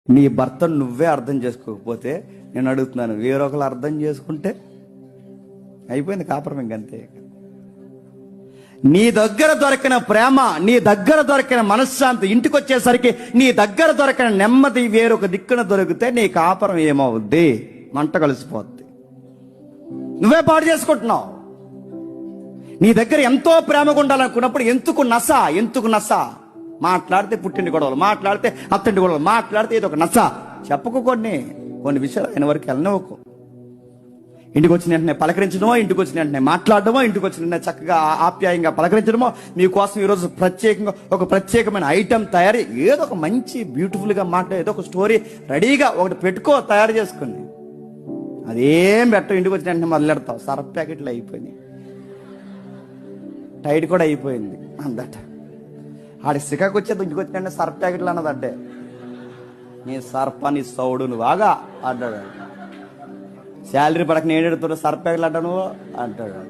నీ భర్తను నువ్వే అర్థం చేసుకోకపోతే నేను అడుగుతున్నాను, వేరొకరు అర్థం చేసుకుంటే అయిపోయింది కాపురం ఇంకంతే. నీ దగ్గర దొరికిన ప్రేమ, నీ దగ్గర దొరికిన మనశ్శాంతి, ఇంటికి వచ్చేసరికి నీ దగ్గర దొరికిన నెమ్మది వేరొక దిక్కున దొరికితే నీ కాపురం ఏమవుద్ది? మంట కలిసిపోద్ది. నువ్వే పాడు చేసుకుంటున్నావు. నీ దగ్గర ఎంతో ప్రేమగా ఉండాలనుకున్నప్పుడు ఎందుకు నస మాట్లాడితే పుట్టింటి గొడవలు, మాట్లాడితే అత్తంటి గొడవలు, మాట్లాడితే ఇది ఒక నస. చెప్పకు కొన్ని విషయాలు ఆయన వరకు వెళ్ళనివ్వకు. ఇంటికి వచ్చిన వెంటనే పలకరించడమో, ఇంటికి వచ్చిన వెంటనే మాట్లాడడమో, ఇంటికి వచ్చిన వెంటనే చక్కగా ఆప్యాయంగా పలకరించడమో, మీకోసం ఈరోజు ఒక ప్రత్యేకమైన ఐటెం తయారీ, ఏదో ఒక మంచి బ్యూటిఫుల్గా మాట్లాడే ఏదో ఒక స్టోరీ రెడీగా ఒకటి పెట్టుకో, తయారు చేసుకుని. అదేం పెట్టవు. ఇంటికి వచ్చిన వెంటనే మొదలెడతావు. సర్ఫ్ ప్యాకెట్లు అయిపోయినాయి, టైట్ కూడా అయిపోయింది అందట. ఆడి సికాకు వచ్చేది ఇంటికి వచ్చిన సర్ఫ్ ప్యాకెట్లు అన్నదంటే, నీ సర్ఫ నీ సౌడు నువ్వు బాగా అడ్డాడు. శాలరీ పడక నేను ఎడుతున్నా సర్ఫ్ ప్యాకెట్లు అంటావు నువ్వు అంటాడు.